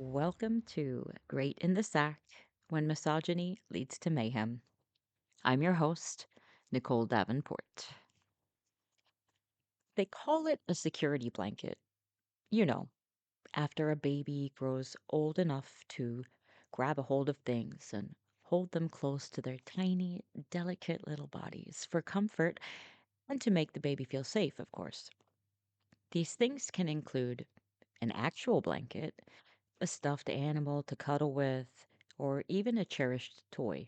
Welcome to Great in the Sack When Misogyny Leads to Mayhem. I'm your host, Nicole Davenport. They call it a security blanket. You know, after a baby grows old enough to grab a hold of things and hold them close to their tiny, delicate little bodies for comfort and to make the baby feel safe, of course. These things can include an actual blanket, a stuffed animal to cuddle with, or even a cherished toy.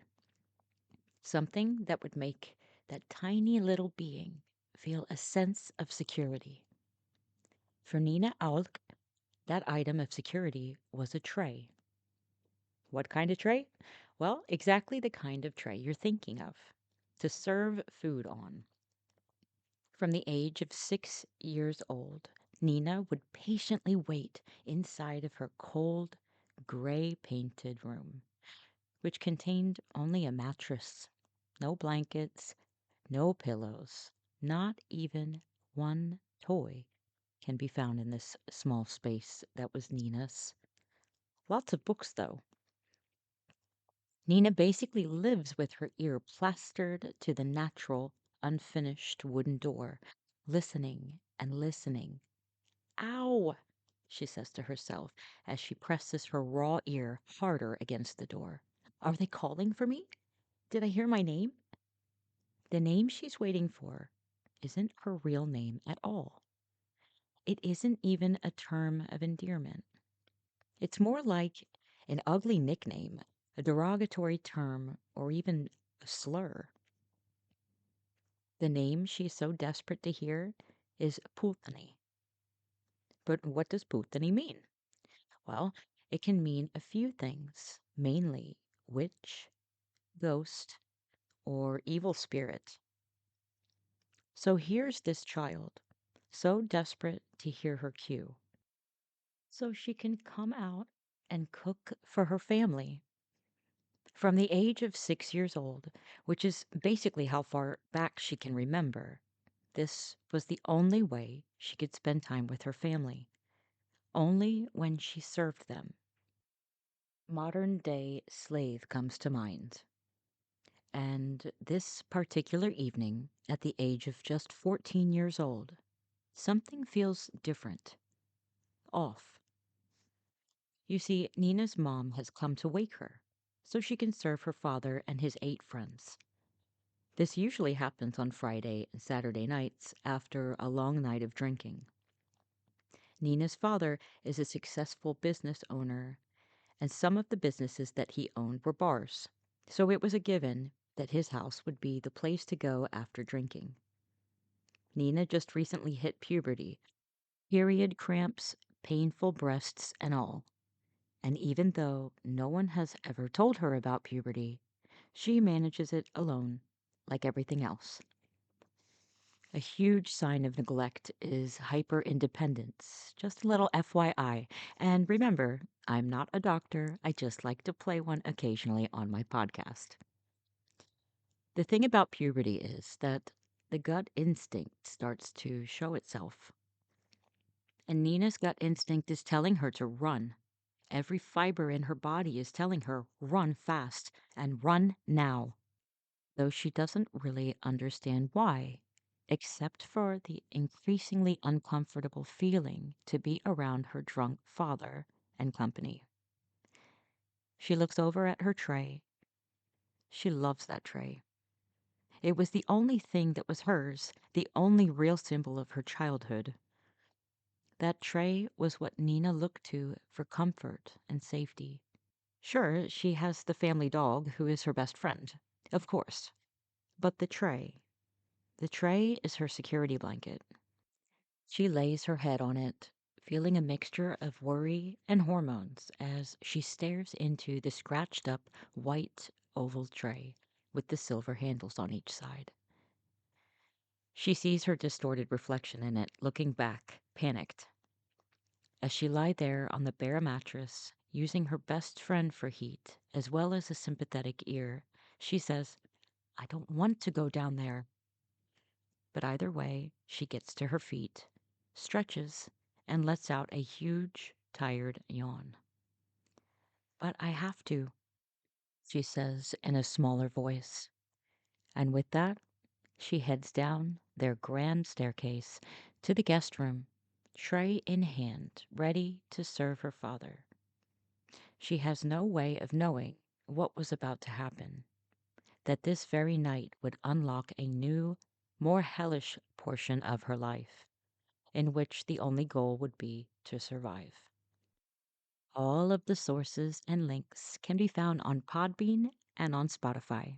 Something that would make that tiny little being feel a sense of security. For Nina Aouilk, that item of security was a tray. What kind of tray? Well, exactly the kind of tray you're thinking of to serve food on. From the age of 6 years old, Nina would patiently wait inside of her cold, gray painted room, which contained only a mattress, no blankets, no pillows, not even one toy can be found in this small space that was Nina's. Lots of books, though. Nina basically lives with her ear plastered to the natural, unfinished wooden door, listening and listening. Ow! She says to herself as she presses her raw ear harder against the door. Are they calling for me? Did I hear my name? The name she's waiting for isn't her real name at all. It isn't even a term of endearment. It's more like an ugly nickname, a derogatory term, or even a slur. The name she's so desperate to hear is Pultani. But what does Pultani mean? Well, it can mean a few things, mainly witch, ghost, or evil spirit. So here's this child, so desperate to hear her cue, so she can come out and cook for her family. From the age of 6 years old, which is basically how far back she can remember, this was the only way she could spend time with her family, only when she served them. Modern day slave comes to mind. And this particular evening, at the age of just 14 years old, something feels different, off. You see, Nina's mom has come to wake her so she can serve her father and his 8 friends. This usually happens on Friday and Saturday nights after a long night of drinking. Nina's father is a successful business owner, and some of the businesses that he owned were bars, so it was a given that his house would be the place to go after drinking. Nina just recently hit puberty, period cramps, painful breasts, and all. And even though no one has ever told her about puberty, she manages it alone, like everything else. A huge sign of neglect is hyper independence. Just a little FYI. And remember, I'm not a doctor, I just like to play one occasionally on my podcast. The thing about puberty is that the gut instinct starts to show itself. And Nina's gut instinct is telling her to run. Every fiber in her body is telling her, run fast and run now. Though she doesn't really understand why, except for the increasingly uncomfortable feeling to be around her drunk father and company. She looks over at her tray. She loves that tray. It was the only thing that was hers, the only real symbol of her childhood. That tray was what Nina looked to for comfort and safety. Sure, she has the family dog who is her best friend, of course. But the tray is her security blanket. She lays her head on it, feeling a mixture of worry and hormones as she stares into the scratched up white oval tray with the silver handles on each side. She sees her distorted reflection in it, looking back, panicked. As she lie there on the bare mattress, using her best friend for heat as well as a sympathetic ear, she says, I don't want to go down there. But either way, she gets to her feet, stretches, and lets out a huge, tired yawn. But I have to, she says in a smaller voice. And with that, she heads down their grand staircase to the guest room, tray in hand, ready to serve her father. She has no way of knowing what was about to happen, that this very night would unlock a new, more hellish portion of her life, in which the only goal would be to survive. All of the sources and links can be found on Podbean and on Spotify.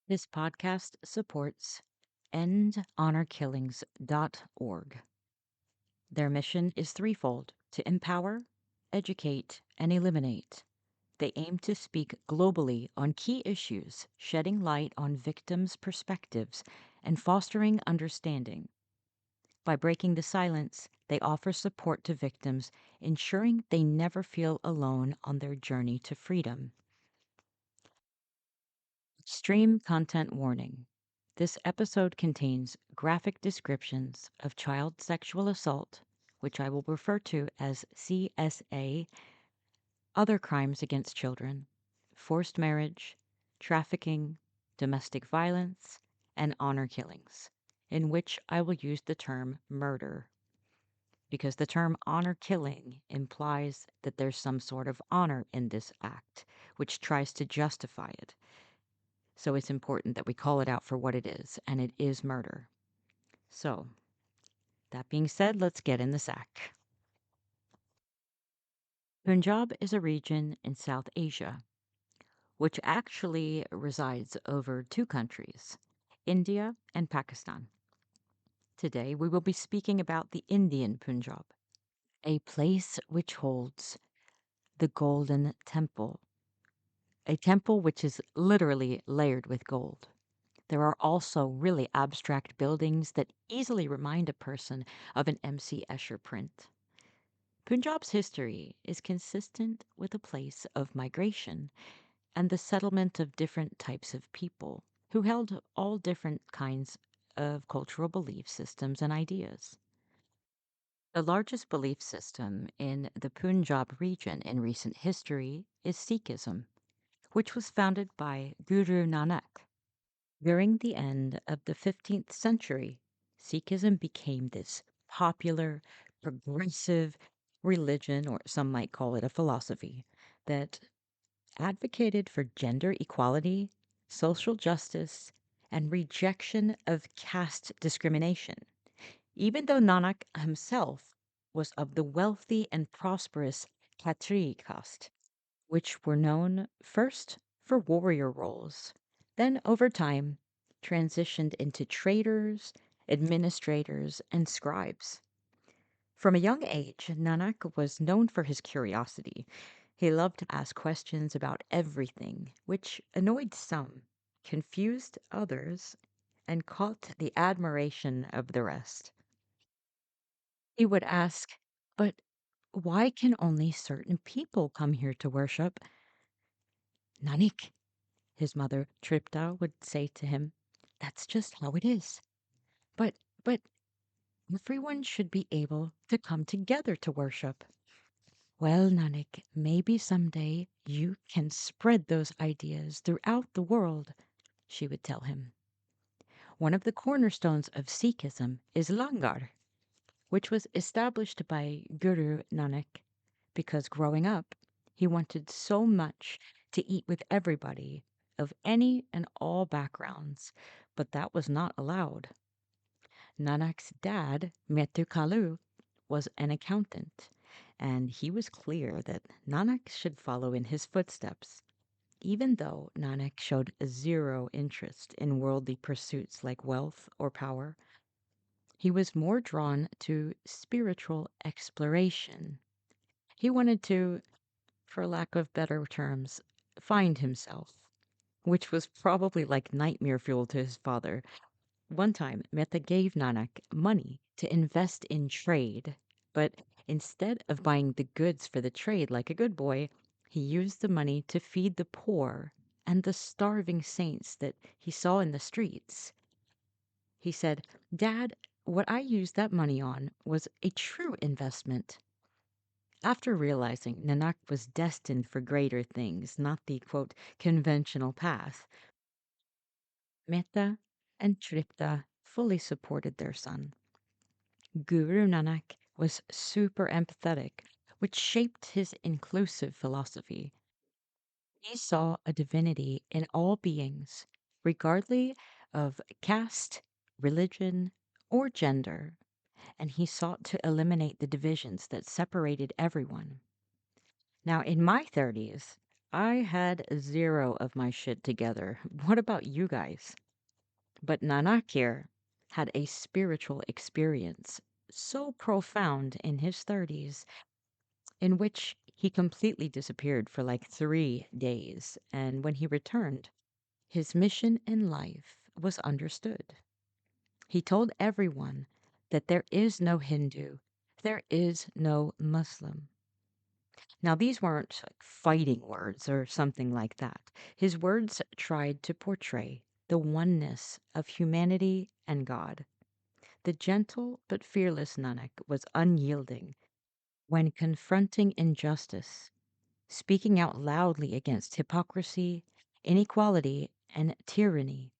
This podcast supports endhonorkillings.org. Their mission is threefold: to empower, educate, and eliminate. They aim to speak globally on key issues, shedding light on victims' perspectives and fostering understanding. By breaking the silence, they offer support to victims, ensuring they never feel alone on their journey to freedom. Extreme content warning. This episode contains graphic descriptions of child sexual assault, which I will refer to as CSA, other crimes against children, forced marriage, trafficking, domestic violence, and honor killings, in which I will use the term murder, because the term honor killing implies that there's some sort of honor in this act, which tries to justify it. So it's important that we call it out for what it is, and it is murder. So, that being said, let's get in the sack. Punjab is a region in South Asia, which actually resides over two countries, India and Pakistan. Today, we will be speaking about the Indian Punjab, a place which holds the Golden Temple, a temple which is literally layered with gold. There are also really abstract buildings that easily remind a person of an M.C. Escher print. Punjab's history is consistent with a place of migration and the settlement of different types of people who held all different kinds of cultural belief systems and ideas. The largest belief system in the Punjab region in recent history is Sikhism, which was founded by Guru Nanak. During the end of the 15th century, Sikhism became this popular, progressive religion, or some might call it a philosophy, that advocated for gender equality, social justice, and rejection of caste discrimination. Even though Nanak himself was of the wealthy and prosperous Khatri caste, which were known first for warrior roles, then over time transitioned into traders, administrators, and scribes. From a young age, Nanak was known for his curiosity. He loved to ask questions about everything, which annoyed some, confused others, and caught the admiration of the rest. He would ask, "But why can only certain people come here to worship?" "Nanik," his mother Tripta would say to him, "that's just how it is. But everyone should be able to come together to worship." "Well, Nanak, maybe someday you can spread those ideas throughout the world," she would tell him. One of the cornerstones of Sikhism is Langar, which was established by Guru Nanak because growing up, he wanted so much to eat with everybody of any and all backgrounds, but that was not allowed. Nanak's dad, Metu Kalu, was an accountant, and he was clear that Nanak should follow in his footsteps, even though Nanak showed zero interest in worldly pursuits like wealth or power. He was more drawn to spiritual exploration. He wanted to, for lack of better terms, find himself, which was probably like nightmare fuel to his father. One time, Mehta gave Nanak money to invest in trade, but instead of buying the goods for the trade like a good boy, He used the money to feed the poor and the starving saints that he saw in the streets. He said, "Dad, what I used that money on was a true investment." After realizing Nanak was destined for greater things, not the quote, conventional path, Mehta and Tripta fully supported their son. Guru Nanak was super empathetic, which shaped his inclusive philosophy. He saw a divinity in all beings, regardless of caste, religion, or gender, and he sought to eliminate the divisions that separated everyone. Now, in my 30s, I had zero of my shit together. What about you guys? But Nanak here had a spiritual experience so profound in his 30s, in which he completely disappeared for like 3 days. And when he returned, his mission in life was understood. He told everyone that there is no Hindu, there is no Muslim. Now, these weren't like fighting words or something like that. His words tried to portray the oneness of humanity and God. The gentle but fearless Nanak was unyielding when confronting injustice, speaking out loudly against hypocrisy, inequality, and tyranny,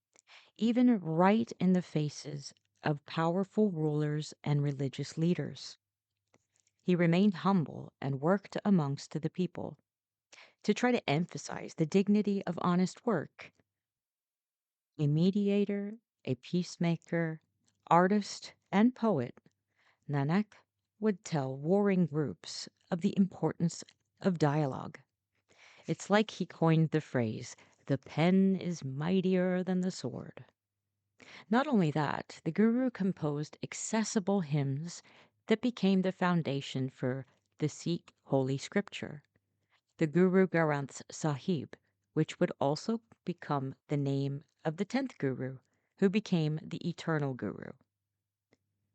even right in the faces of powerful rulers and religious leaders. He remained humble and worked amongst the people to try to emphasize the dignity of honest work. A mediator, a peacemaker, artist, and poet, Nanak would tell warring groups of the importance of dialogue. It's like he coined the phrase, the pen is mightier than the sword. Not only that, the Guru composed accessible hymns that became the foundation for the Sikh holy scripture, the Guru Granth Sahib, which would also become the name of the 10th Guru, who became the eternal Guru.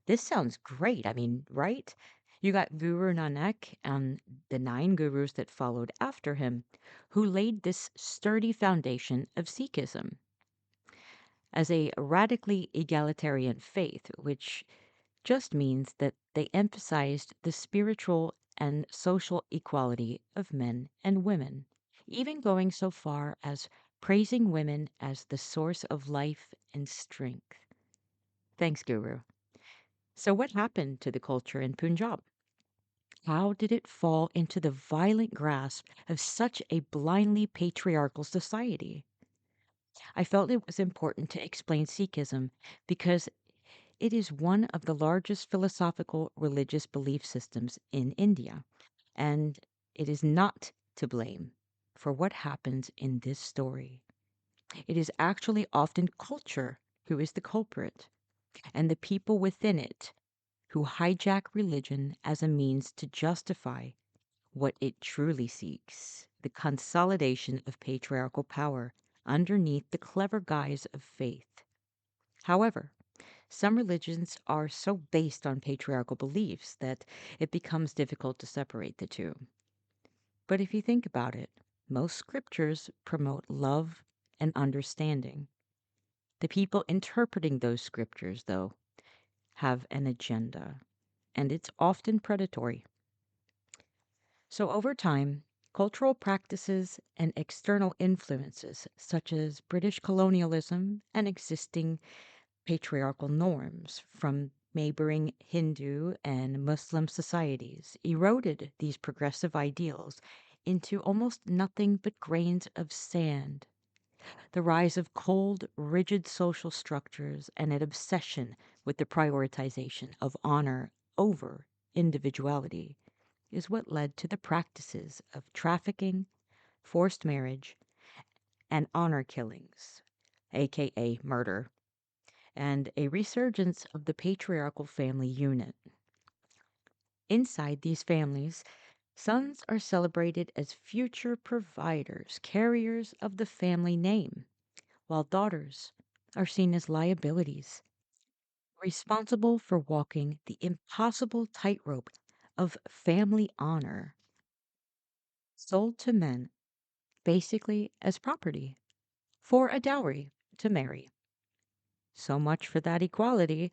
This sounds great. I mean, right? You got Guru Nanak and the 9 gurus that followed after him, who laid this sturdy foundation of Sikhism as a radically egalitarian faith, which just means that they emphasized the spiritual and social equality of men and women, even going so far as praising women as the source of life and strength. Thanks, Guru. So, what happened to the culture in Punjab? How did it fall into the violent grasp of such a blindly patriarchal society? I felt it was important to explain Sikhism because it is one of the largest philosophical religious belief systems in India, and it is not to blame for what happens in this story. It is actually often culture who is the culprit, and the people within it who hijack religion as a means to justify what it truly seeks, the consolidation of patriarchal power underneath the clever guise of faith. However, some religions are so based on patriarchal beliefs that it becomes difficult to separate the two. But if you think about it, most scriptures promote love and understanding. The people interpreting those scriptures, though, have an agenda, and it's often predatory. So over time, cultural practices and external influences, such as British colonialism and existing patriarchal norms from neighboring Hindu and Muslim societies, eroded these progressive ideals into almost nothing but grains of sand. The rise of cold, rigid social structures and an obsession with the prioritization of honor over individuality is what led to the practices of trafficking, forced marriage, and honor killings, aka murder, and a resurgence of the patriarchal family unit. Inside these families, sons are celebrated as future providers, carriers of the family name, while daughters are seen as liabilities, responsible for walking the impossible tightrope of family honor. sold to men basically as property for a dowry to marry. So much for that equality.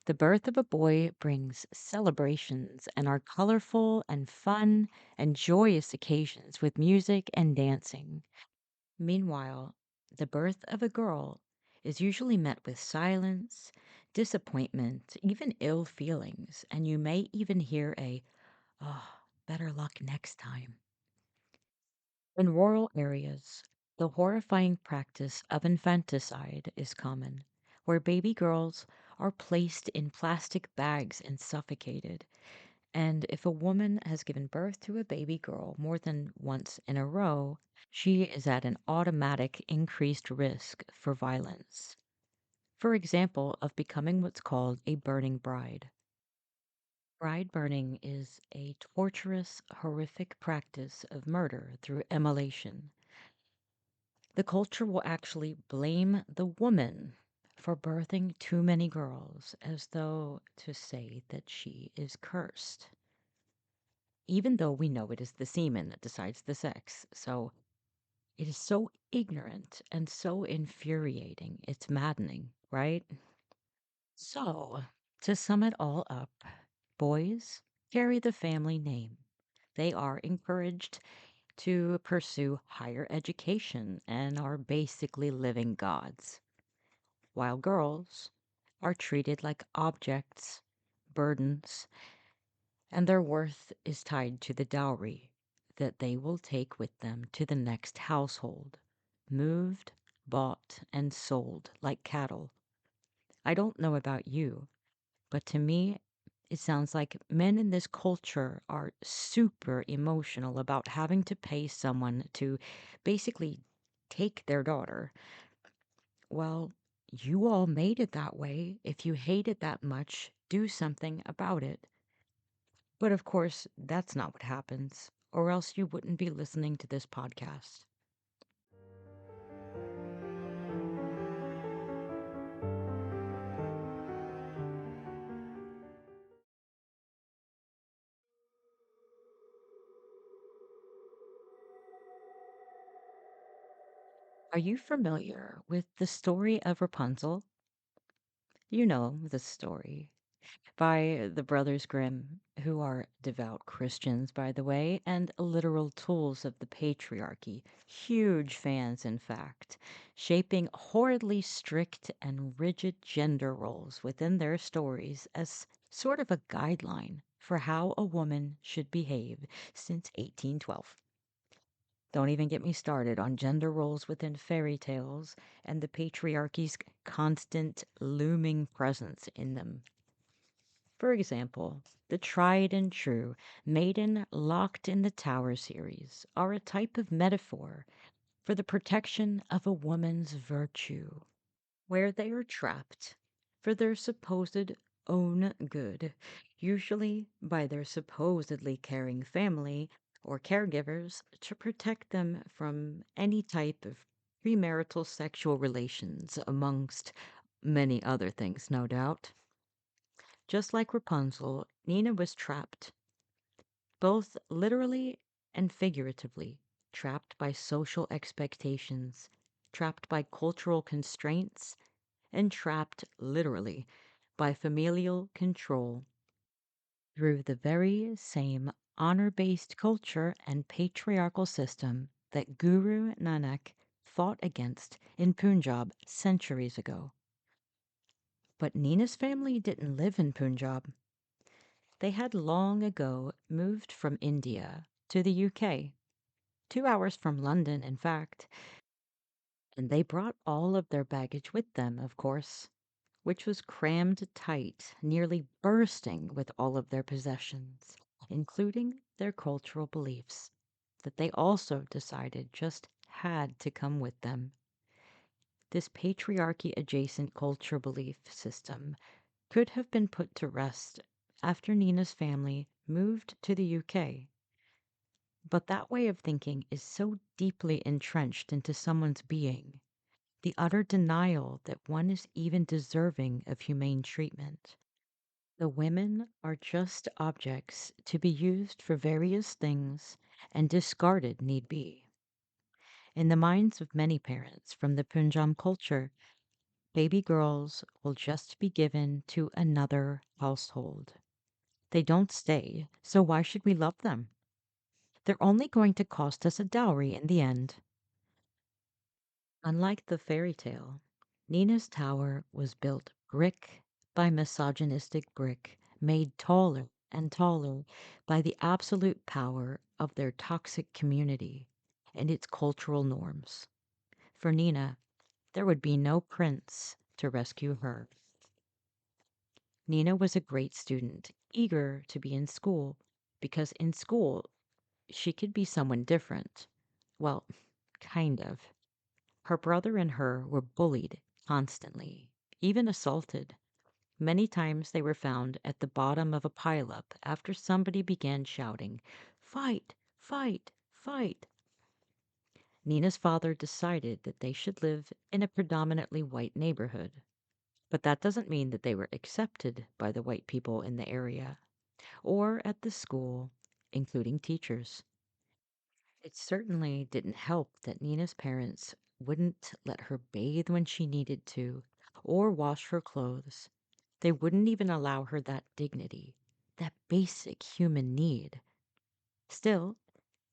The birth of a boy brings celebrations and are colorful and fun and joyous occasions with music and dancing. Meanwhile, the birth of a girl is usually met with silence, disappointment, even ill feelings, and you may even hear a, oh, better luck next time. In rural areas, the horrifying practice of infanticide is common, where baby girls are placed in plastic bags and suffocated. And if a woman has given birth to a baby girl more than once in a row, she is at an automatic increased risk for violence. For example, of becoming what's called a burning bride. Bride burning is a torturous, horrific practice of murder through immolation. The culture will actually blame the woman for birthing too many girls, as though to say that she is cursed, even though we know it is the semen that decides the sex. So it is so ignorant and so infuriating. It's maddening, right? So, to sum it all up, boys carry the family name. They are encouraged to pursue higher education and are basically living gods, while girls are treated like objects, burdens, and their worth is tied to the dowry that they will take with them to the next household, moved, bought, and sold like cattle. I don't know about you, but to me, it sounds like men in this culture are super emotional about having to pay someone to basically take their daughter. Well, you all made it that way. If you hate it that much, do something about it. But of course, that's not what happens, or else you wouldn't be listening to this podcast. Are you familiar with the story of Rapunzel? You know the story by the Brothers Grimm, who are devout Christians, by the way, and literal tools of the patriarchy. Huge fans, in fact, shaping horridly strict and rigid gender roles within their stories as sort of a guideline for how a woman should behave since 1812. Don't even get me started on gender roles within fairy tales and the patriarchy's constant looming presence in them. For example, the tried and true Maiden Locked in the Tower series are a type of metaphor for the protection of a woman's virtue, where they are trapped for their supposed own good, usually by their supposedly caring family or caregivers to protect them from any type of premarital sexual relations, amongst many other things, no doubt. Just like Rapunzel, Nina was trapped, both literally and figuratively, trapped by social expectations, trapped by cultural constraints, and trapped literally by familial control through the very same honor based culture and patriarchal system that Guru Nanak fought against in Punjab centuries ago. But Nina's family didn't live in Punjab. They had long ago moved from India to the UK, 2 hours from London, in fact, and they brought all of their baggage with them, of course, which was crammed tight, nearly bursting with all of their possessions, including their cultural beliefs, that they also decided just had to come with them. This patriarchy adjacent culture belief system could have been put to rest after Nina's family moved to the UK. But that way of thinking is so deeply entrenched into someone's being, the utter denial that one is even deserving of humane treatment. The women are just objects to be used for various things and discarded need be. In the minds of many parents from the Punjab culture, baby girls will just be given to another household. They don't stay, so why should we love them? They're only going to cost us a dowry in the end. Unlike the fairy tale, Nina's tower was built brick by misogynistic brick, made taller and taller by the absolute power of their toxic community and its cultural norms. For Nina, there would be no prince to rescue her. Nina was a great student, eager to be in school, because in school she could be someone different. Well, kind of. Her brother and her were bullied constantly, even assaulted. Many times they were found at the bottom of a pileup after somebody began shouting, "Fight! Fight! Fight!" Nina's father decided that they should live in a predominantly white neighborhood. But that doesn't mean that they were accepted by the white people in the area or at the school, including teachers. It certainly didn't help that Nina's parents wouldn't let her bathe when she needed to or wash her clothes. They wouldn't even allow her that dignity, that basic human need. Still,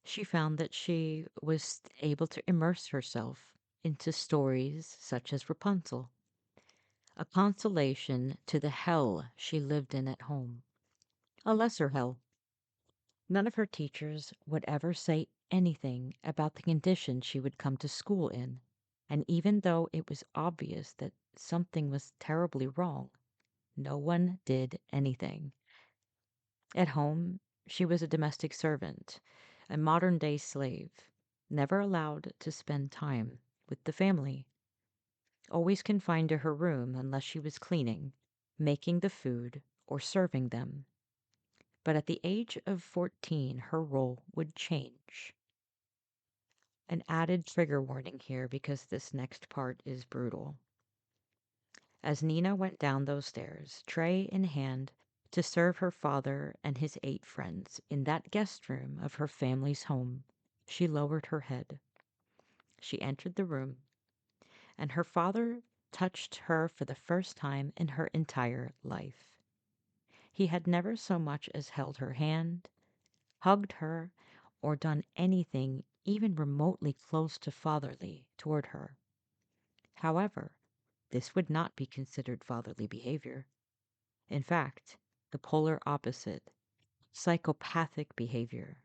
she found that she was able to immerse herself into stories such as Rapunzel, a consolation to the hell she lived in at home, a lesser hell. None of her teachers would ever say anything about the condition she would come to school in, and even though it was obvious that something was terribly wrong, no one did anything. At home, she was a domestic servant, a modern day slave, never allowed to spend time with the family, always confined to her room unless she was cleaning, making the food, or serving them. But at the age of 14, her role would change. An added trigger warning here because this next part is brutal. As Nina went down those stairs, tray in hand, to serve her father and his 8 friends in that guest room of her family's home, she lowered her head. She entered the room, and her father touched her for the first time in her entire life. He had never so much as held her hand, hugged her, or done anything even remotely close to fatherly toward her. However, this would not be considered fatherly behavior. In fact, the polar opposite, psychopathic behavior.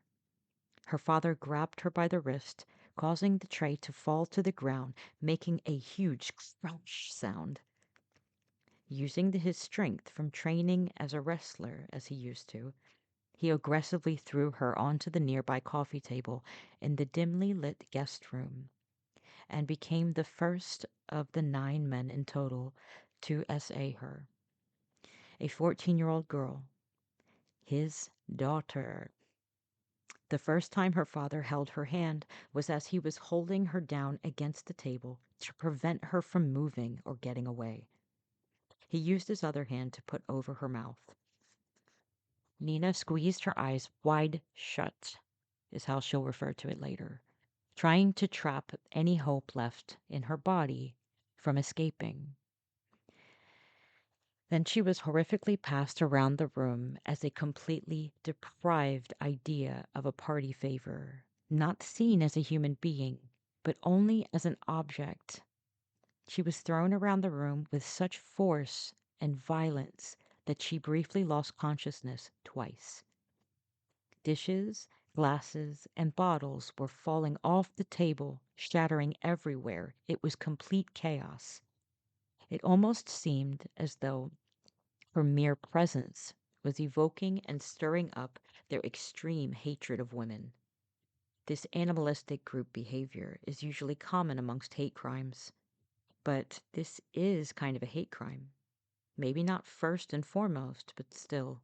Her father grabbed her by the wrist, causing the tray to fall to the ground, making a huge crunch sound. Using his strength from training as a wrestler as he used to, he aggressively threw her onto the nearby coffee table in the dimly lit guest room and became the first of the 9 men in total to SA her. A 14-year-old girl, his daughter. The first time her father held her hand was as he was holding her down against the table to prevent her from moving or getting away. He used his other hand to put over her mouth. Nina squeezed her eyes wide shut, is how she'll refer to it later, trying to trap any hope left in her body from escaping. Then she was horrifically passed around the room as a completely deprived idea of a party favor, not seen as a human being, but only as an object. She was thrown around the room with such force and violence that she briefly lost consciousness twice. Dishes, glasses, and bottles were falling off the table, shattering everywhere. It was complete chaos. It almost seemed as though her mere presence was evoking and stirring up their extreme hatred of women. This animalistic group behavior is usually common amongst hate crimes, but this is kind of a hate crime. Maybe not first and foremost, but still.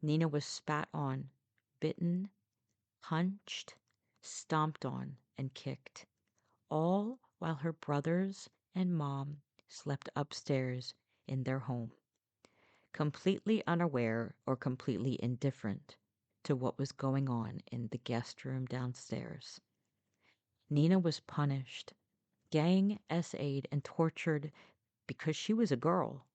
Nina was spat on, bitten, punched, stomped on, and kicked, all while her brothers and mom slept upstairs in their home. completely unaware or completely indifferent to what was going on in the guest room downstairs. Nina was punished, gang SA'd, and tortured because she was a girl.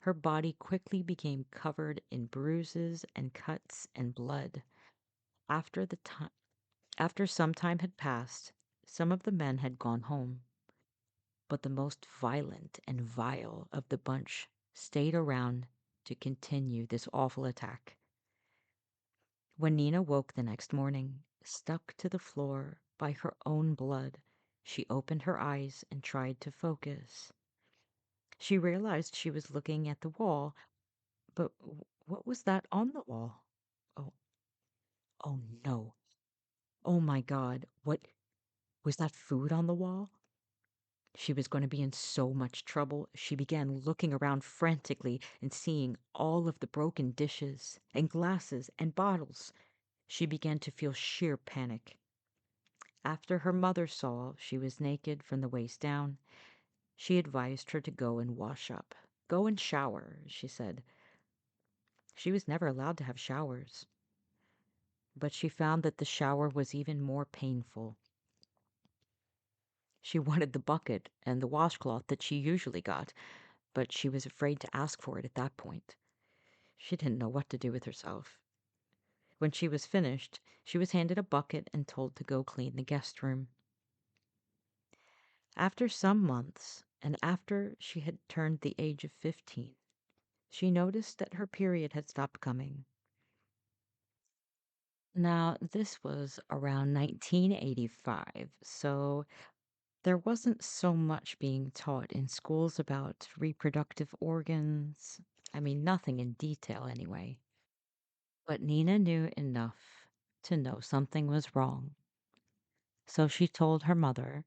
Her body quickly became covered in bruises and cuts and blood. After the time After some time had passed, some of the men had gone home, but the most violent and vile of the bunch stayed around to continue this awful attack. When Nina woke the next morning, stuck to the floor by her own blood, she opened her eyes and tried to focus. She realized she was looking at the wall, but what was that on the wall? Oh, oh no. Oh my God. What was that, food on the wall? She was going to be in so much trouble. She began looking around frantically and seeing all of the broken dishes and glasses and bottles. She began to feel sheer panic. After her mother saw she was naked from the waist down, she advised her to go and wash up. Go and shower, she said. She was never allowed to have showers, but she found that the shower was even more painful. She wanted the bucket and the washcloth that she usually got, but she was afraid to ask for it at that point. She didn't know what to do with herself. When she was finished, she was handed a bucket and told to go clean the guest room. After some months, and after she had turned the age of 15, she noticed that her period had stopped coming. Now, this was around 1985, so there wasn't so much being taught in schools about reproductive organs. I mean, nothing in detail anyway. But Nina knew enough to know something was wrong. So she told her mother,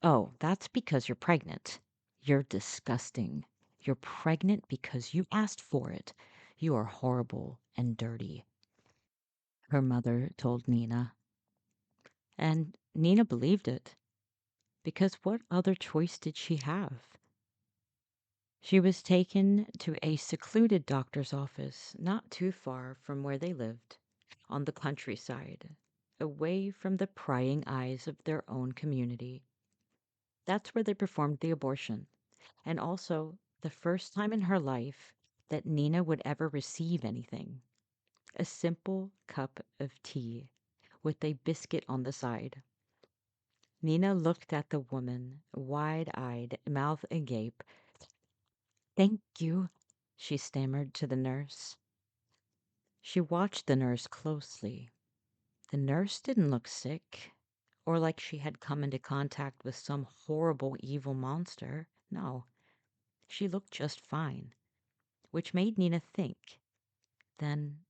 "Oh, that's because you're pregnant. You're disgusting. You're pregnant because you asked for it. You are horrible and dirty," her mother told Nina. And Nina believed it, because what other choice did she have? She was taken to a secluded doctor's office not too far from where they lived, on the countryside, away from the prying eyes of their own community. That's where they performed the abortion, and also the first time in her life that Nina would ever receive anything, a simple cup of tea with a biscuit on the side. Nina looked at the woman, wide-eyed, mouth agape. "Thank you," she stammered to the nurse. She watched the nurse closely. The nurse didn't look sick or like she had come into contact with some horrible evil monster. No, she looked just fine, which made Nina think, then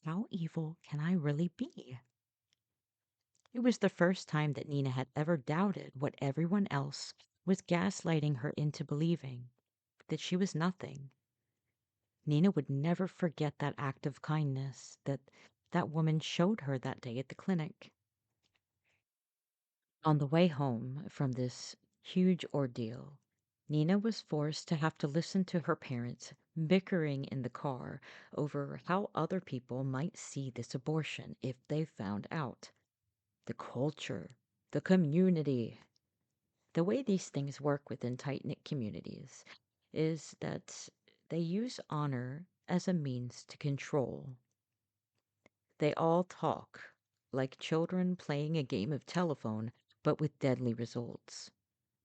how evil can I really be? It was the first time that Nina had ever doubted what everyone else was gaslighting her into believing, that she was nothing. Nina would never forget that act of kindness that woman showed her that day at the clinic. On the way home from this huge ordeal, Nina was forced to have to listen to her parents bickering in the car over how other people might see this abortion if they found out. The culture, the community. The way these things work within tight knit communities is that they use honor as a means to control. They all talk like children playing a game of telephone, but with deadly results.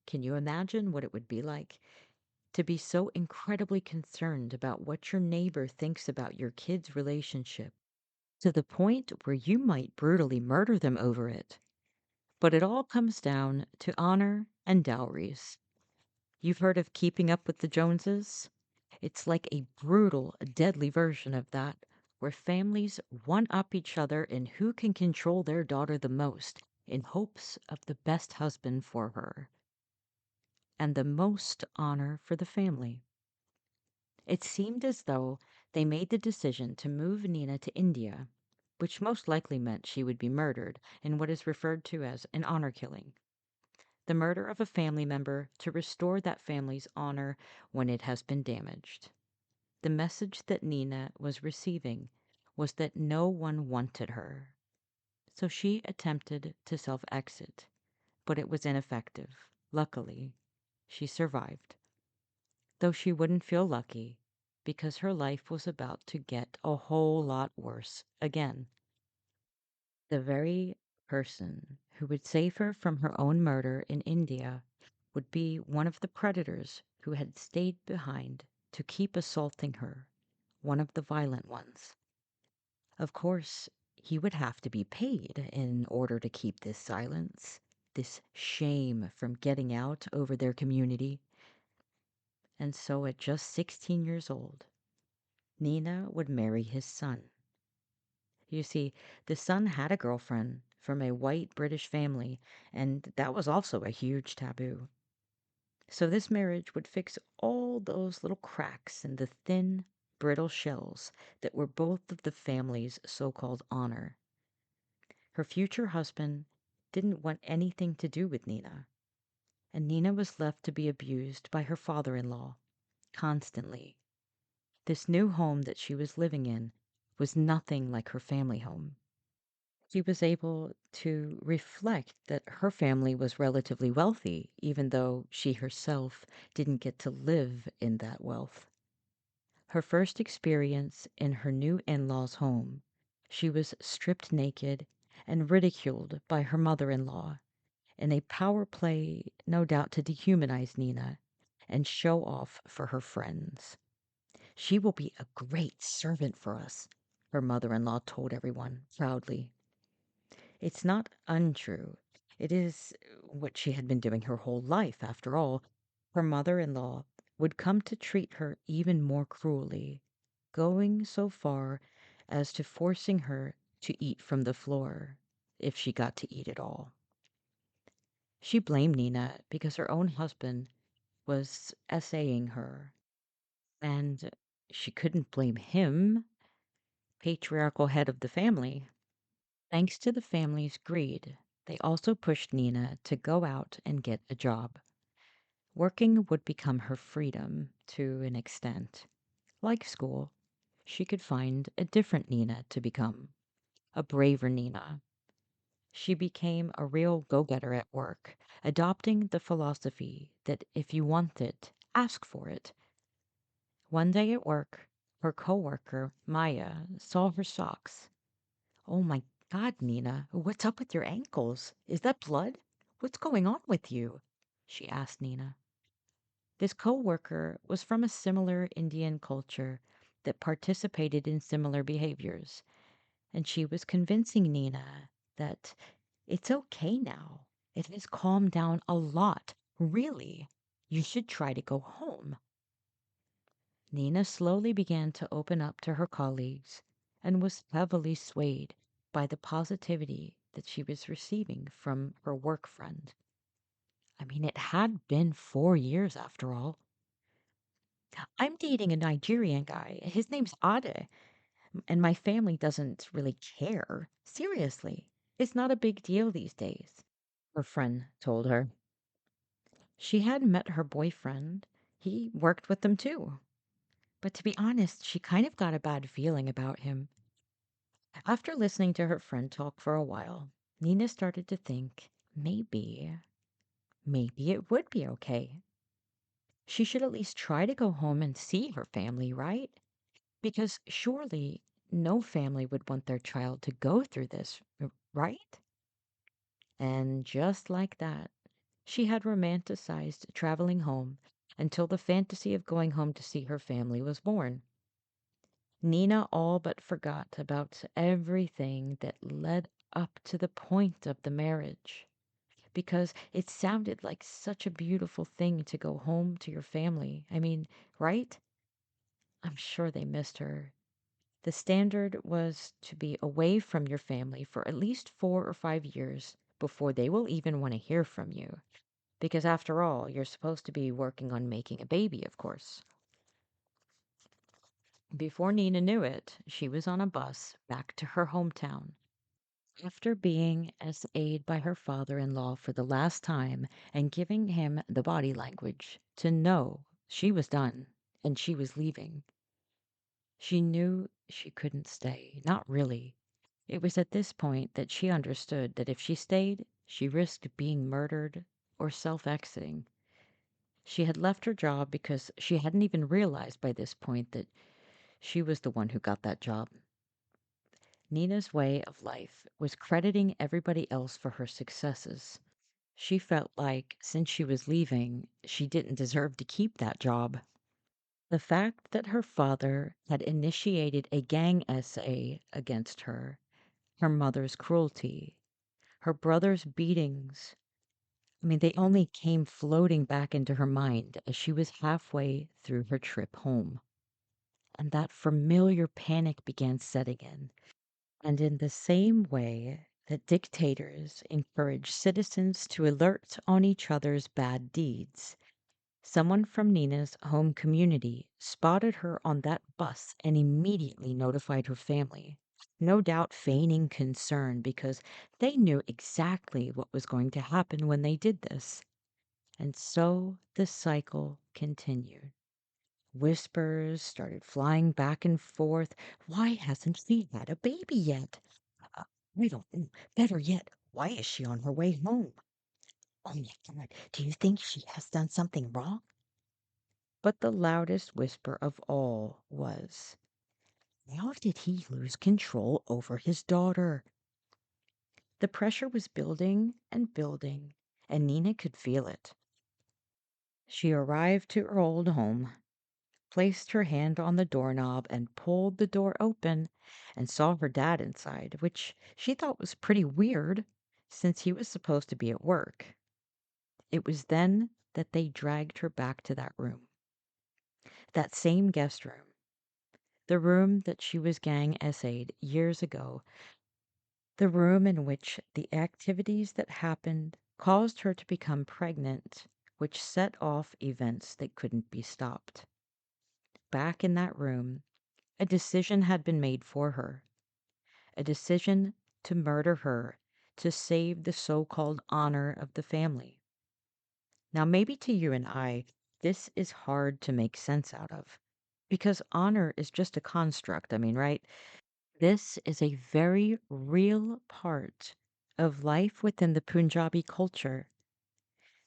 Can you imagine what it would be like to be so incredibly concerned about what your neighbor thinks about your kid's relationship to the point where you might brutally murder them over it? But it all comes down to honor and dowries. You've heard of Keeping Up with the Joneses? It's like a brutal, deadly version of that, where families one up each other in who can control their daughter the most in hopes of the best husband for her and the most honor for the family. It seemed as though they made the decision to move Nina to India, which most likely meant she would be murdered in what is referred to as an honor killing. the murder of a family member to restore that family's honor when it has been damaged. The message that Nina was receiving was that no one wanted her. So she attempted to self exit, but it was ineffective. Luckily, she survived, though she wouldn't feel lucky because her life was about to get a whole lot worse again. The very person who would save her from her own murder in India would be one of the predators who had stayed behind to keep assaulting her, one of the violent ones. Of course, he would have to be paid in order to keep this silence, this shame from getting out over their community. And so at just 16 years old, Nina would marry his son. You see, the son had a girlfriend from a white British family, and that was also a huge taboo. So this marriage would fix all those little cracks in the thin, brittle shells that were both of the family's so called honor. Her future husband didn't want anything to do with Nina, and Nina was left to be abused by her father in law constantly. This new home that she was living in was nothing like her family home. She was able to reflect that her family was relatively wealthy, even though she herself didn't get to live in that wealth. Her first experience in her new in law's home, she was stripped naked and ridiculed by her mother in law in a power play, no doubt, to dehumanize Nina and show off for her friends. She will be a great servant for us, her mother in law told everyone proudly. It's not untrue. It is what she had been doing her whole life, after all. Her mother in law would come to treat her even more cruelly, going so far as to forcing her to eat from the floor, if she got to eat at all. She blamed Nina because her own husband was essaying her, and she couldn't blame him, patriarchal head of the family. Thanks to the family's greed, they also pushed Nina to go out and get a job. Working would become her freedom to an extent. Like school, she could find a different Nina to become, a braver Nina. She became a real go getter at work, adopting the philosophy that if you want it, ask for it. One day at work, her coworker, Maya, saw her socks. "Oh my God, Nina, what's up with your ankles? Is that blood? What's going on with you?" she asked Nina. This coworker was from a similar Indian culture that participated in similar behaviors, and she was convincing Nina that it's okay now. It has calmed down a lot. Really, you should try to go home. Nina slowly began to open up to her colleagues and was heavily swayed by the positivity that she was receiving from her work friend. I mean, it had been 4 years after all. "I'm dating a Nigerian guy. His name's Ade, and my family doesn't really care. Seriously, it's not a big deal these days," her friend told her. She had met her boyfriend. He worked with them too. But to be honest, she kind of got a bad feeling about him. After listening to her friend talk for a while, Nina started to think maybe it would be okay. She should at least try to go home and see her family, right? Because surely no family would want their child to go through this, right? And just like that, she had romanticized traveling home until the fantasy of going home to see her family was born. Nina all but forgot about everything that led up to the point of the marriage because it sounded like such a beautiful thing to go home to your family. I mean, right? I'm sure they missed her. The standard was to be away from your family for at least 4 or 5 years before they will even want to hear from you. Because after all, you're supposed to be working on making a baby, of course. Before Nina knew it, she was on a bus back to her hometown. After being SA'd by her father in law for the last time and giving him the body language to know she was done and she was leaving, she knew she couldn't stay. Not really. It was at this point that she understood that if she stayed, she risked being murdered or self exiting. She had left her job because she hadn't even realized by this point that she was the one who got that job. Nina's way of life was crediting everybody else for her successes. She felt like since she was leaving, she didn't deserve to keep that job. The fact that her father had initiated a gang essay against her, her mother's cruelty, her brother's beatings, I mean, they only came floating back into her mind as she was halfway through her trip home. And that familiar panic began setting in. And in the same way that dictators encourage citizens to alert on each other's bad deeds, someone from Nina's home community spotted her on that bus and immediately notified her family, no doubt feigning concern because they knew exactly what was going to happen when they did this. And so the cycle continued. Whispers started flying back and forth. Why hasn't she had a baby yet? Uh, I don't know. Better yet, why is she on her way home? Oh my God, do you think she has done something wrong? But the loudest whisper of all was, how did he lose control over his daughter? The pressure was building and building, and Nina could feel it. She arrived to her old home, placed her hand on the doorknob, and pulled the door open and saw her dad inside, which she thought was pretty weird since he was supposed to be at work. It was then that they dragged her back to that room, that same guest room, the room that she was gang essayed years ago, the room in which the activities that happened caused her to become pregnant, which set off events that couldn't be stopped. Back in that room, a decision had been made for her, a decision to murder her to save the so called honor of the family. Now, maybe to you and I, this is hard to make sense out of because honor is just a construct. I mean, right? This is a very real part of life within the Punjabi culture.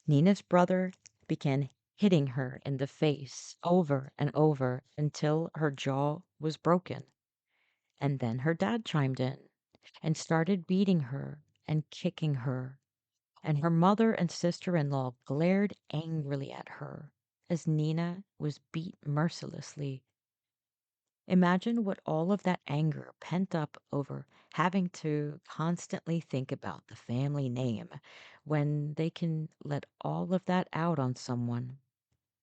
Nina's brother began hitting her in the face over and over until her jaw was broken. And then her dad chimed in and started beating her and kicking her. And her mother and sister in law glared angrily at her as Nina was beat mercilessly. Imagine what all of that anger pent up over having to constantly think about the family name when they can let all of that out on someone.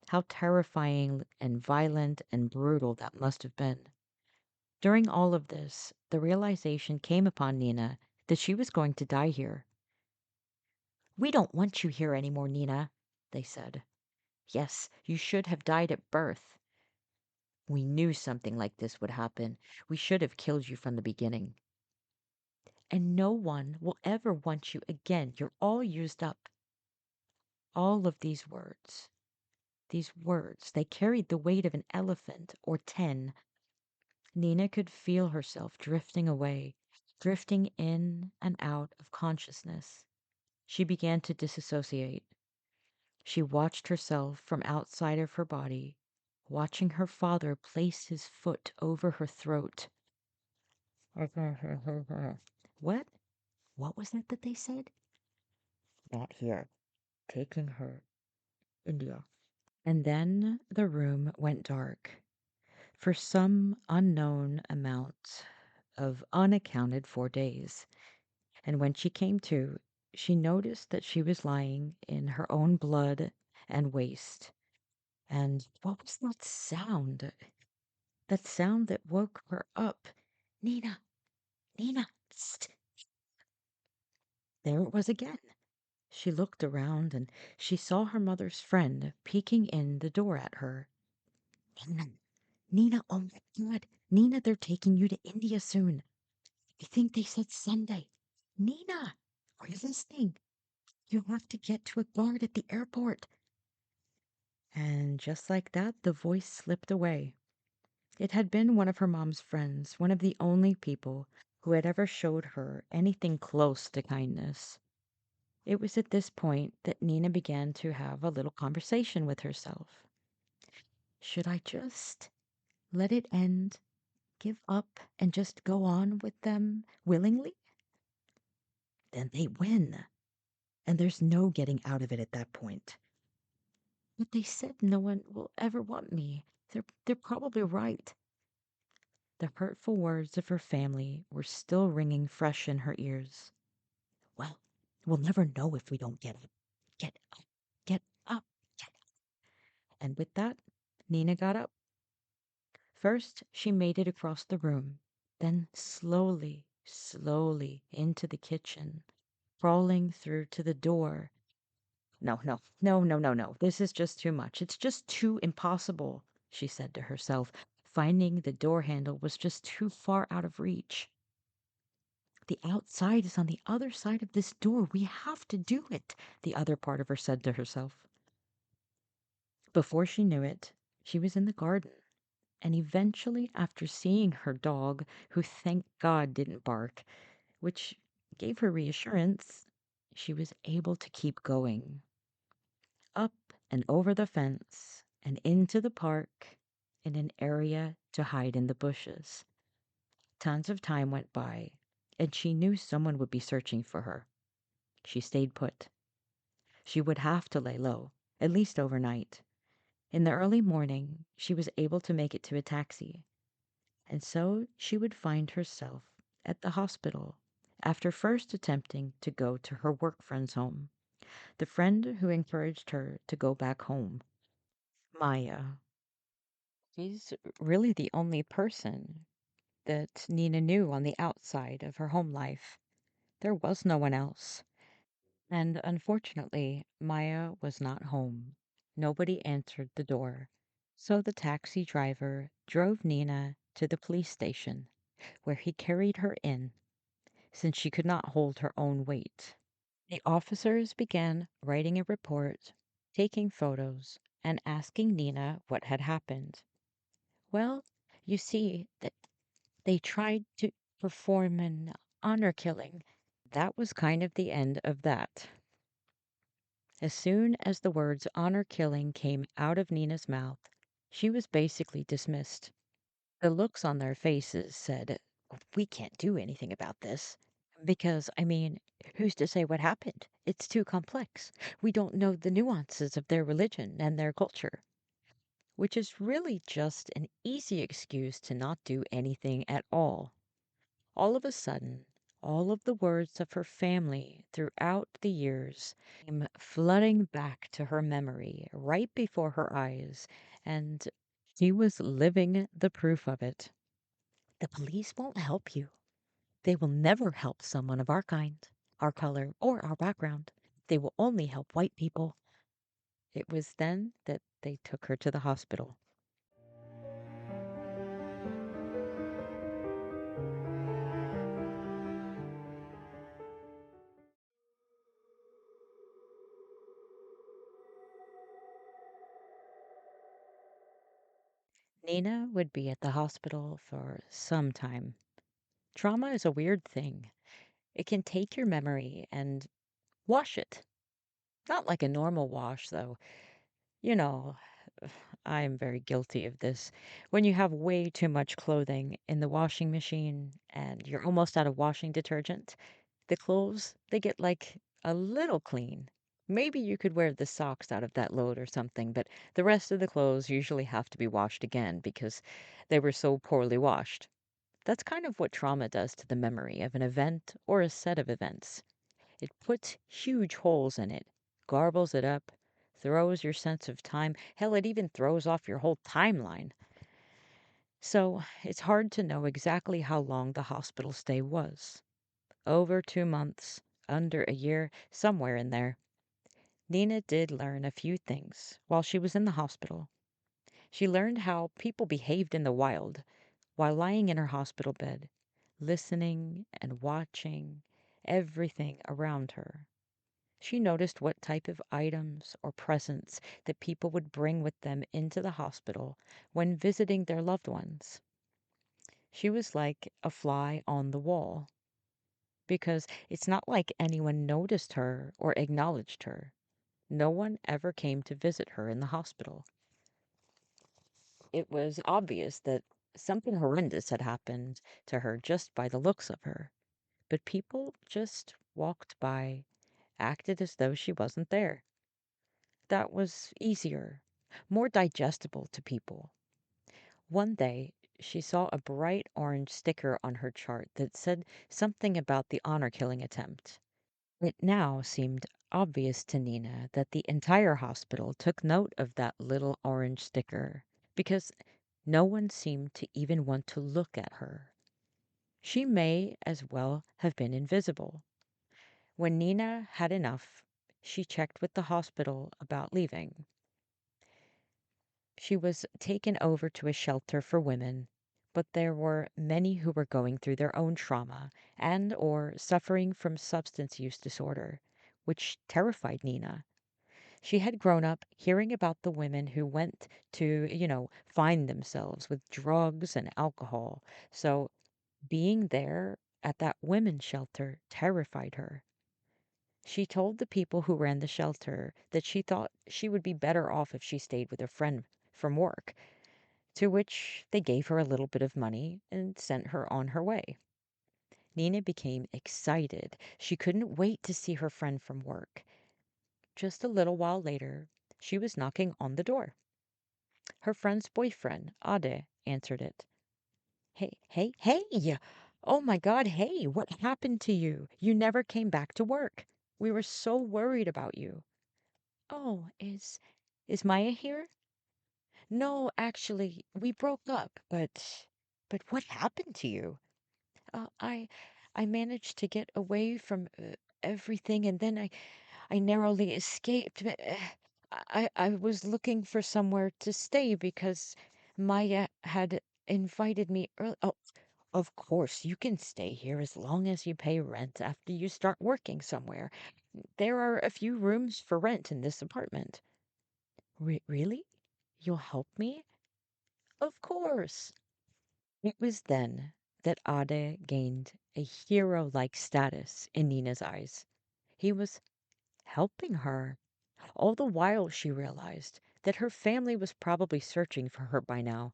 How terrifying and violent and brutal that must have been. During all of this, the realization came upon Nina that she was going to die here. We don't want you here anymore, Nina, they said. Yes, you should have died at birth. We knew something like this would happen. We should have killed you from the beginning. And no one will ever want you again. You're all used up. All of these words, they carried the weight of an elephant or 10. Nina could feel herself drifting away, drifting in and out of consciousness. She began to disassociate. She watched herself from outside of her body, watching her father place his foot over her throat. What? What was that they said? Not here. Taking her. India. And then the room went dark for some unknown amount of unaccounted for days. And when she came to, she noticed that she was lying in her own blood and waste. And what was that sound? That sound that woke her up. Nina, Nina, psst. There it was again. She looked around and she saw her mother's friend peeking in the door at her. Nina, Nina, oh my God. Nina, they're taking you to India soon. I think they said Sunday. Nina, are you listening? You have to get to a guard at the airport. And just like that, the voice slipped away. It had been one of her mom's friends, one of the only people who had ever showed her anything close to kindness. It was at this point that Nina began to have a little conversation with herself. Should I just let it end, give up, and just go on with them willingly? Then they win, and there's no getting out of it at that point. But they said no one will ever want me. They're probably right. The hurtful words of her family were still ringing fresh in her ears. Well, we'll never know if we don't get up. Get up, get up, get up. And with that, Nina got up. First, she made it across the room, then slowly, slowly into the kitchen, crawling through to the door. No, no, no, no, no, no. This is just too much. It's just too impossible, she said to herself, finding the door handle was just too far out of reach. The outside is on the other side of this door. We have to do it, the other part of her said to herself. Before she knew it, she was in the garden. And eventually, after seeing her dog, who thank God didn't bark, which gave her reassurance, she was able to keep going. Up and over the fence and into the park in an area to hide in the bushes. Tons of time went by, and she knew someone would be searching for her. She stayed put. She would have to lay low, at least overnight. In the early morning, she was able to make it to a taxi, and so she would find herself at the hospital after first attempting to go to her work friend's home, the friend who encouraged her to go back home. Maya. She's really the only person that Nina knew on the outside of her home life. There was no one else. And unfortunately, Maya was not home. Nobody answered the door. So the taxi driver drove Nina to the police station, where he carried her in, since she could not hold her own weight. The officers began writing a report, taking photos, and asking Nina what had happened. Well, you see, that they tried to perform an honor killing. That was kind of the end of that. As soon as the words honor killing came out of Nina's mouth, she was basically dismissed. The looks on their faces said, we can't do anything about this. Because, I mean, who's to say what happened? It's too complex. We don't know the nuances of their religion and their culture, which is really just an easy excuse to not do anything at all. All of a sudden, all of the words of her family throughout the years came flooding back to her memory right before her eyes, and she was living the proof of it. The police won't help you. They will never help someone of our kind, our color, or our background. They will only help white people. It was then that they took her to the hospital. Nina would be at the hospital for some time. Trauma is a weird thing. It can take your memory and wash it. Not like a normal wash, though. You know, I am very guilty of this. When you have way too much clothing in the washing machine and you're almost out of washing detergent, the clothes, they get like a little clean. Maybe you could wear the socks out of that load or something, but the rest of the clothes usually have to be washed again because they were so poorly washed. That's kind of what trauma does to the memory of an event or a set of events. It puts huge holes in it, garbles it up, throws your sense of time. Hell, it even throws off your whole timeline. So it's hard to know exactly how long the hospital stay was. Over 2 months, under a year, somewhere in there. Nina did learn a few things while she was in the hospital. She learned how people behaved in the wild while lying in her hospital bed, listening and watching everything around her. She noticed what type of items or presents that people would bring with them into the hospital when visiting their loved ones. She was like a fly on the wall because it's not like anyone noticed her or acknowledged her. No one ever came to visit her in the hospital. It was obvious that something horrendous had happened to her just by the looks of her, but people just walked by, acted as though she wasn't there. That was easier, more digestible to people. One day, she saw a bright orange sticker on her chart that said something about the honor killing attempt. It now seemed obvious to Nina that the entire hospital took note of that little orange sticker because no one seemed to even want to look at her. She may as well have been invisible. When Nina had enough, she checked with the hospital about leaving. She was taken over to a shelter for women, but there were many who were going through their own trauma and or suffering from substance use disorder, which terrified Nina. She had grown up hearing about the women who went to, find themselves with drugs and alcohol. So being there at that women's shelter terrified her. She told the people who ran the shelter that she thought she would be better off if she stayed with a friend from work, to which they gave her a little bit of money and sent her on her way. Nina became excited. She couldn't wait to see her friend from work. Just a little while later, she was knocking on the door. Her friend's boyfriend, Ade, answered it. Hey, hey, hey! Oh my God, hey, what happened to you? You never came back to work. We were so worried about you. Oh, is Maya here? No, actually, we broke up, but what happened to you? Uh, I I managed to get away from everything and then I narrowly escaped. But, I was looking for somewhere to stay because Maya had invited me early. Oh, of course, you can stay here as long as you pay rent after you start working somewhere. There are a few rooms for rent in this apartment. Really? You'll help me? Of course. It was then that Ade gained a hero like status in Nina's eyes. He was helping her. All the while, she realized that her family was probably searching for her by now.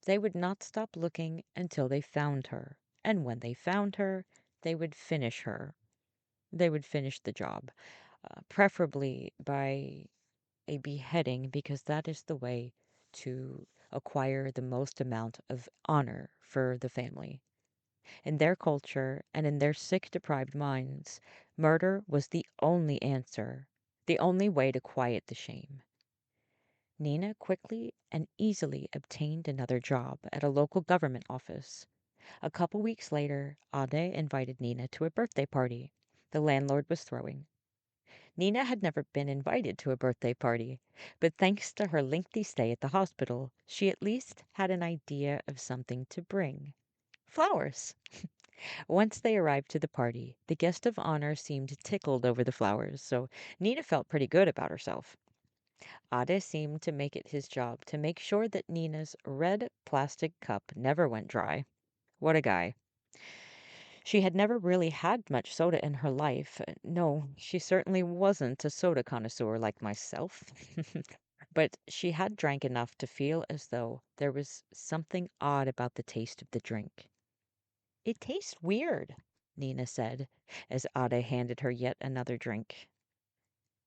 They would not stop looking until they found her. And when they found her, they would finish her. They would finish the job, preferably by a beheading, because that is the way to acquire the most amount of honor for the family. In their culture and in their sick, deprived minds, murder was the only answer, the only way to quiet the shame. Nina quickly and easily obtained another job at a local government office. A couple weeks later, Ade invited Nina to a birthday party the landlord was throwing. Nina had never been invited to a birthday party, but thanks to her lengthy stay at the hospital, she at least had an idea of something to bring. Flowers. Once they arrived to the party, the guest of honor seemed tickled over the flowers, so Nina felt pretty good about herself. Ade seemed to make it his job to make sure that Nina's red plastic cup never went dry. What a guy. She had never really had much soda in her life. No, she certainly wasn't a soda connoisseur like myself. But she had drank enough to feel as though there was something odd about the taste of the drink. It tastes weird, Nina said, as Ade handed her yet another drink.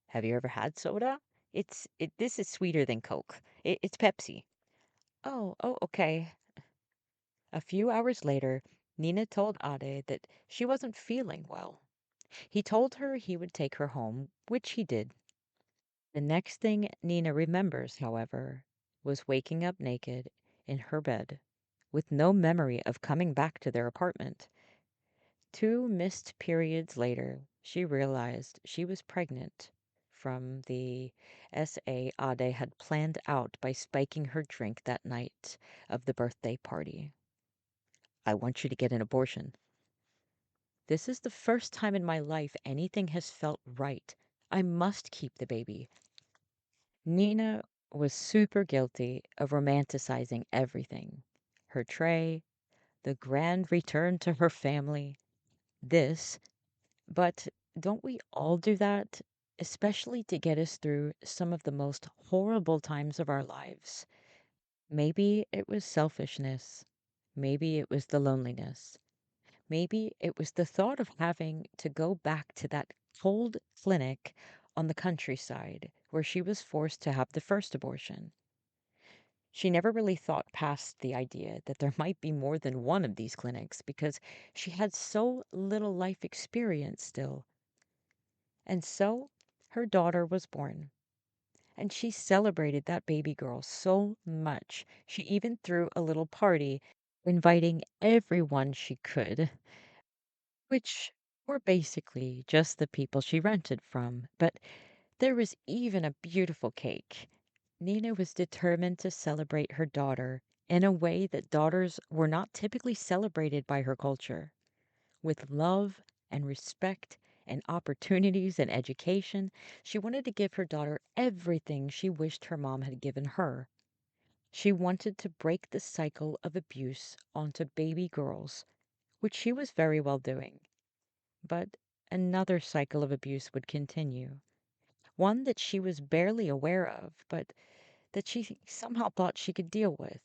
Have you ever had soda? This is sweeter than Coke. It's Pepsi. Oh, okay. A few hours later, Nina told Ade that she wasn't feeling well. He told her he would take her home, which he did. The next thing Nina remembers, however, was waking up naked in her bed with no memory of coming back to their apartment. 2 missed periods later, she realized she was pregnant from the SA Ade had planned out by spiking her drink that night of the birthday party. I want you to get an abortion. This is the first time in my life anything has felt right. I must keep the baby. Nina was super guilty of romanticizing everything, her tray, the grand return to her family, this. But don't we all do that? Especially to get us through some of the most horrible times of our lives. Maybe it was selfishness. Maybe it was the loneliness. Maybe it was the thought of having to go back to that cold clinic on the countryside where she was forced to have the first abortion. She never really thought past the idea that there might be more than one of these clinics because she had so little life experience still. And so her daughter was born. And she celebrated that baby girl so much. She even threw a little party, inviting everyone she could, which were basically just the people she rented from. But there was even a beautiful cake. Nina was determined to celebrate her daughter in a way that daughters were not typically celebrated by her culture, with love and respect and opportunities and education. She wanted to give her daughter everything she wished her mom had given her. She wanted to break the cycle of abuse onto baby girls, which she was very well doing. But another cycle of abuse would continue, one that she was barely aware of, but that she somehow thought she could deal with.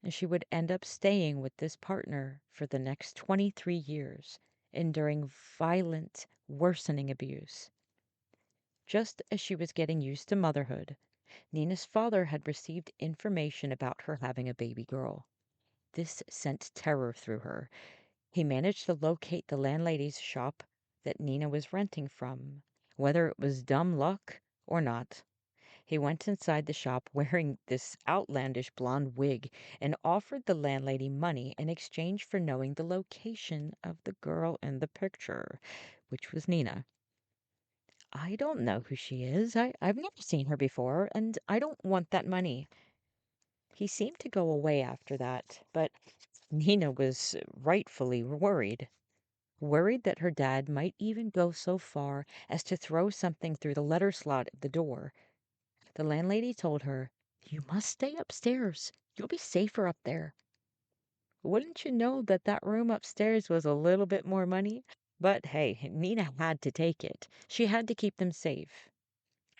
And she would end up staying with this partner for the next 23 years, enduring violent, worsening abuse. Just as she was getting used to motherhood, Nina's father had received information about her having a baby girl. This sent terror through her. He managed to locate the landlady's shop that Nina was renting from. Whether it was dumb luck or not, he went inside the shop wearing this outlandish blonde wig and offered the landlady money in exchange for knowing the location of the girl in the picture, which was Nina. I don't know who she is. I've never seen her before, and I don't want that money. He seemed to go away after that, but Nina was rightfully worried. Worried that her dad might even go so far as to throw something through the letter slot of the door. The landlady told her, "You must stay upstairs. You'll be safer up there." Wouldn't you know that that room upstairs was a little bit more money? But hey, Nina had to take it. She had to keep them safe.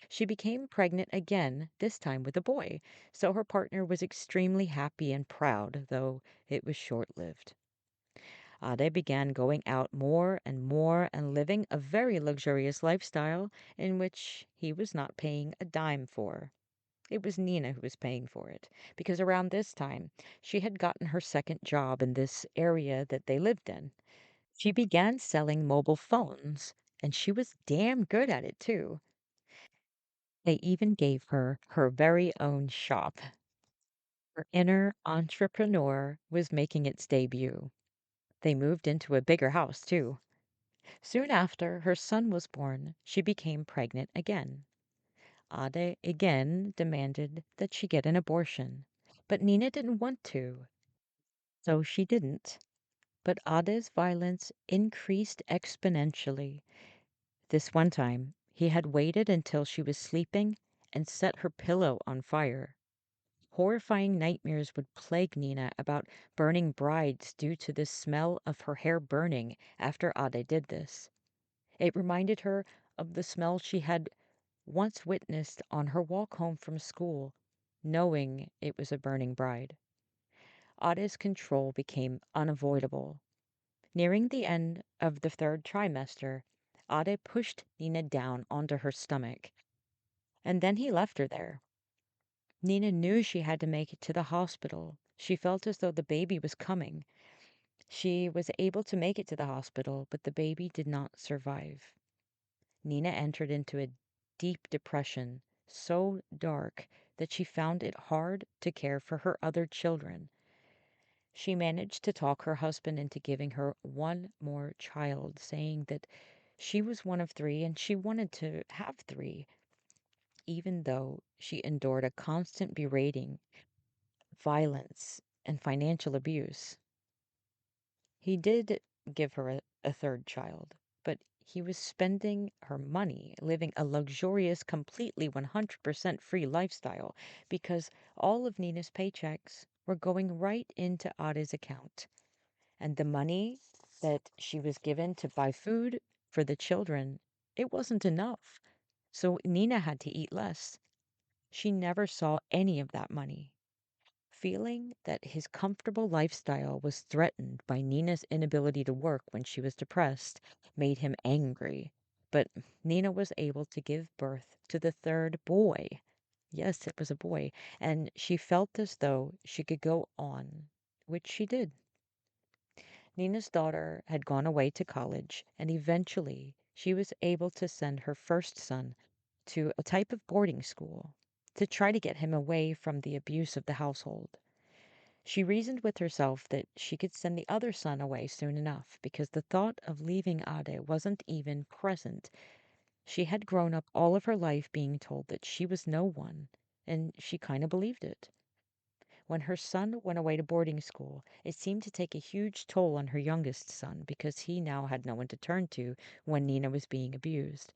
She became pregnant again, this time with a boy, so her partner was extremely happy and proud, though it was short lived. Ade began going out more and more and living a very luxurious lifestyle in which he was not paying a dime for. It was Nina who was paying for it, because around this time she had gotten her second job in this area that they lived in. She began selling mobile phones, and she was damn good at it too. They even gave her her very own shop. Her inner entrepreneur was making its debut. They moved into a bigger house too. Soon after her son was born, she became pregnant again. Ade again demanded that she get an abortion, but Nina didn't want to, so she didn't. But Ade's violence increased exponentially. This one time, he had waited until she was sleeping and set her pillow on fire. Horrifying nightmares would plague Nina about burning brides due to the smell of her hair burning after Ade did this. It reminded her of the smell she had once witnessed on her walk home from school, knowing it was a burning bride. Ade's control became unavoidable. Nearing the end of the third trimester, Ade pushed Nina down onto her stomach, and then he left her there. Nina knew she had to make it to the hospital. She felt as though the baby was coming. She was able to make it to the hospital, but the baby did not survive. Nina entered into a deep depression, so dark that she found it hard to care for her other children. She managed to talk her husband into giving her one more child, saying that she was one of three and she wanted to have three, even though she endured a constant berating, violence, and financial abuse. He did give her a third child, but he was spending her money, living a luxurious, completely 100% free lifestyle because all of Nina's paychecks were going right into Ade's account. And the money that she was given to buy food for the children, it wasn't enough. So Nina had to eat less. She never saw any of that money. Feeling that his comfortable lifestyle was threatened by Nina's inability to work when she was depressed made him angry. But Nina was able to give birth to the third boy. Yes, it was a boy. And she felt as though she could go on, which she did. Nina's daughter had gone away to college, and eventually she was able to send her first son to a type of boarding school to try to get him away from the abuse of the household. She reasoned with herself that she could send the other son away soon enough because the thought of leaving Ade wasn't even present. She had grown up all of her life being told that she was no one, and she kind of believed it. When her son went away to boarding school, it seemed to take a huge toll on her youngest son because he now had no one to turn to when Nina was being abused.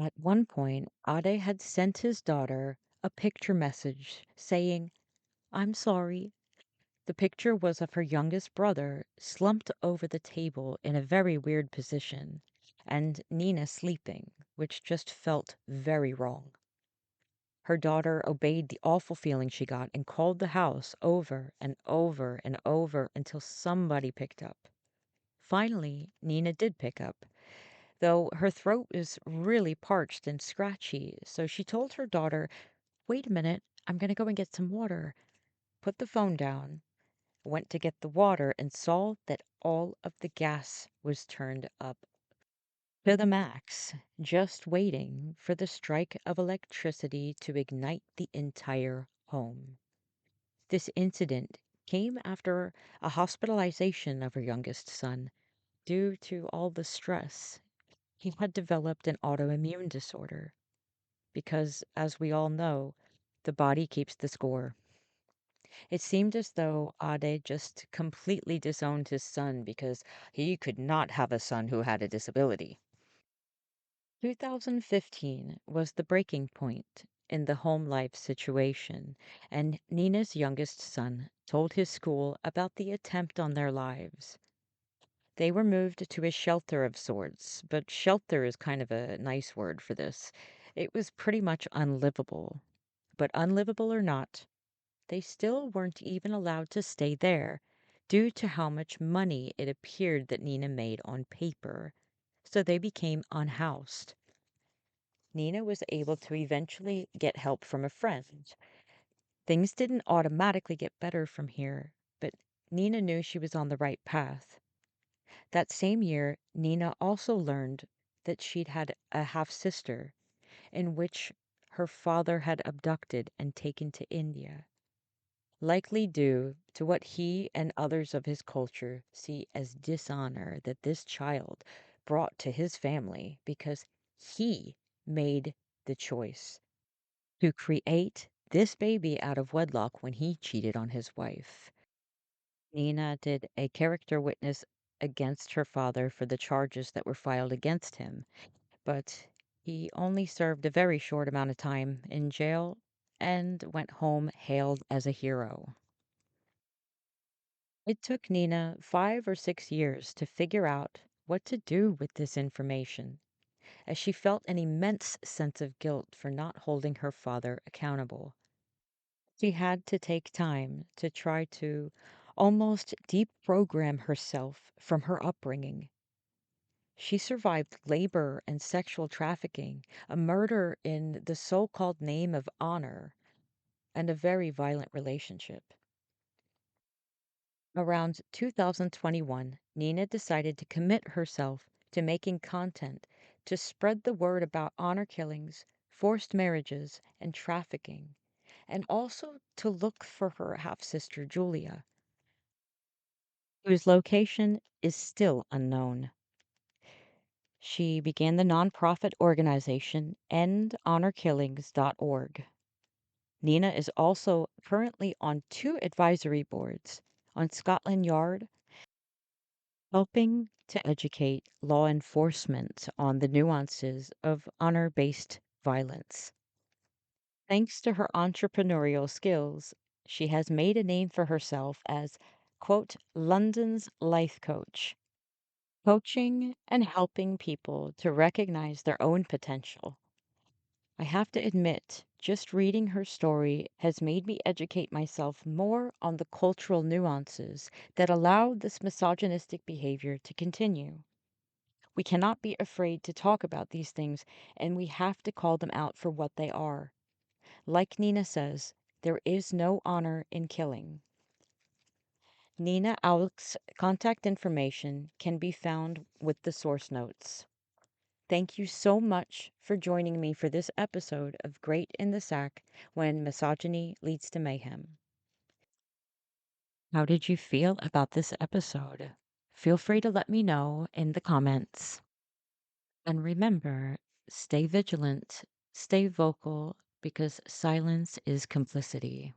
At one point, Ade had sent his daughter a picture message saying, "I'm sorry." The picture was of her youngest brother slumped over the table in a very weird position, and Nina sleeping, which just felt very wrong. Her daughter obeyed the awful feeling she got and called the house over and over and over until somebody picked up. Finally, Nina did pick up, though her throat was really parched and scratchy, so she told her daughter, "Wait a minute, I'm going to go and get some water." Put the phone down, went to get the water, and saw that all of the gas was turned up to the max, just waiting for the strike of electricity to ignite the entire home. This incident came after a hospitalization of her youngest son due to all the stress. He had developed an autoimmune disorder because, as we all know, the body keeps the score. It seemed as though Ade just completely disowned his son because he could not have a son who had a disability. 2015 was the breaking point in the home life situation, and Nina's youngest son told his school about the attempt on their lives. They were moved to a shelter of sorts, but shelter is kind of a nice word for this. It was pretty much unlivable. But unlivable or not, they still weren't even allowed to stay there due to how much money it appeared that Nina made on paper. So they became unhoused. Nina was able to eventually get help from a friend. Things didn't automatically get better from here, but Nina knew she was on the right path. That same year, Nina also learned that she'd had a half sister in which her father had abducted and taken to India, likely due to what he and others of his culture see as dishonor that this child brought to his family because he made the choice to create this baby out of wedlock when he cheated on his wife. Nina did a character witness against her father for the charges that were filed against him, but he only served a very short amount of time in jail and went home hailed as a hero. It took Nina 5 or 6 years to figure out what to do with this information, as she felt an immense sense of guilt for not holding her father accountable. She had to take time to try to almost deprogram herself from her upbringing. She survived labor and sexual trafficking, a murder in the so called name of honor, and a very violent relationship. Around 2021, Nina decided to commit herself to making content to spread the word about honor killings, forced marriages, and trafficking, and also to look for her half sister Julia, whose location is still unknown. She began the nonprofit organization endhonorkillings.org. Nina is also currently on two advisory boards on Scotland Yard helping to educate law enforcement on the nuances of honor based violence. Thanks to her entrepreneurial skills, she has made a name for herself as, quote, London's life coach, coaching and helping people to recognize their own potential. I have to admit, just reading her story has made me educate myself more on the cultural nuances that allow this misogynistic behavior to continue. We cannot be afraid to talk about these things, and we have to call them out for what they are. Like Nina says, there is no honor in killing. Nina Aouilk's contact information can be found with the source notes. Thank you so much for joining me for this episode of Great in the Sack when misogyny leads to mayhem. How did you feel about this episode? Feel free to let me know in the comments. And remember, stay vigilant, stay vocal, because silence is complicity.